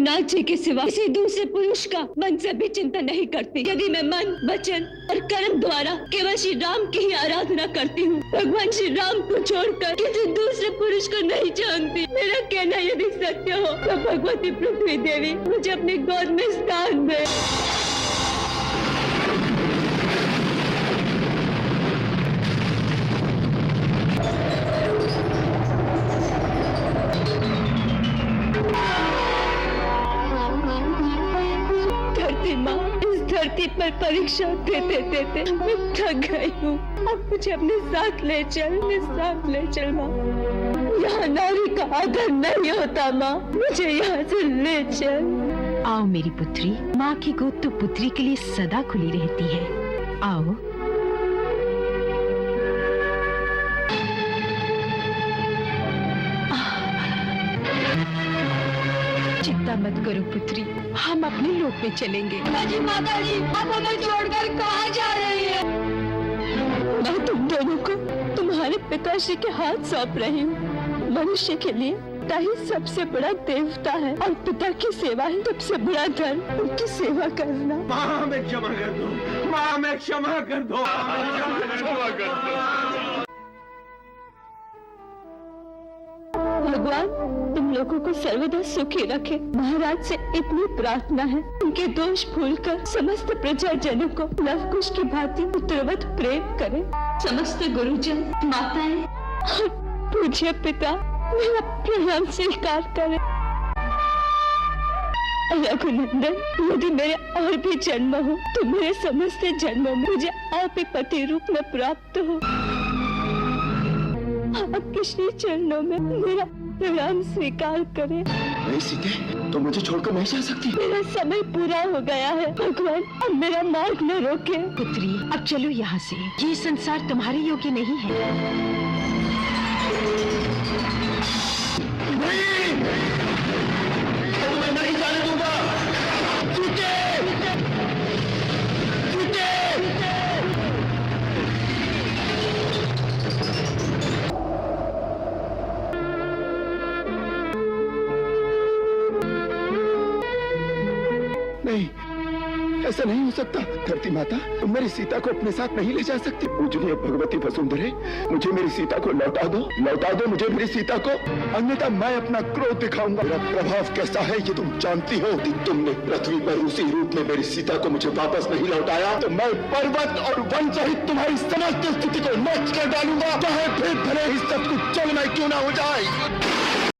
रघुनाथ जी के सिवा किसी दूसरे पुरुष का मन से भी चिंतन नहीं करती। यदि मैं मन, वचन और कर्म द्वारा केवल श्री राम की ही आराधना करती हूँ, भगवान श्री राम को छोड़कर किसी दूसरे पुरुष को नहीं जानती। मेरा कहना यदि सत्य हो तो भगवती पृथ्वी देवी मुझे अपने गोद में स्थान दे। धरती पर परीक्षा देते देते मैं थक गई हूँ। अब मुझे अपने साथ ले चल माँ। यहाँ नारी का आदर नहीं होता माँ, मुझे यहाँ से ले चल। आओ मेरी पुत्री, माँ की गोद तो पुत्री के लिए सदा खुली रहती है। आओ। चिंता मत करो पुत्री, हम अपने लोक में चलेंगे। माता जी, आप हमें छोड़कर कहाँ जा रही हैं? मैं तुम दोनों को तुम्हारे पिताश्री के हाथ सौंप रही हूँ। मनुष्य के लिए पिता ही सबसे बड़ा देवता है और पिता की सेवा ही सबसे बड़ा धर्म। उनकी सेवा करना। माँ हमें क्षमा कर दो, माँ हमें क्षमा कर दो, क्षमा कर दो। भगवान तुम लोगों को सर्वदा सुखी रखे। महाराज से इतनी प्रार्थना है, उनके दोष भूलकर समस्त प्रजाजनों को लव कुश की भांति पुत्रवत प्रेम करे। समस्त गुरुजन, माताएं और पूज्य पिता मेरा प्रणाम स्वीकार करें। रघुनंदन, यदि मेरे और भी जन्म हो तो मेरे समस्त जन्मों में मुझे आप ही पति रूप में प्राप्त हो। आपके श्री चरणों में मेरा प्रणाम स्वीकार करें। नहीं सीते, तो मुझे छोड़कर नहीं जा सकती। मेरा समय पूरा हो गया है भगवान, अब मेरा मार्ग न रोके। पुत्री अब चलो यहाँ से, ये संसार तुम्हारे योग्य नहीं है। नहीं, मैं नहीं जाने दूंगा। सीते, सीते। नहीं, ऐसा नहीं हो सकता। धरती माता, तुम मेरी सीता को अपने साथ नहीं ले जा सकती। पूजनीय भगवती वसुंधरे, मुझे मेरी सीता को लौटा दो मुझे मेरी सीता को, अन्यथा मैं अपना क्रोध दिखाऊंगा। मेरा प्रभाव कैसा है ये तुम जानती हो। तुमने पृथ्वी पर उसी रूप में मेरी सीता को मुझे वापस नहीं लौटाया तो मैं पर्वत और वन सहित तुम्हारी समस्त स्थिति को नष्ट कर डालूंगा, चाहे फिर भले ही सब कुछ जलमय क्यों ना हो जाए।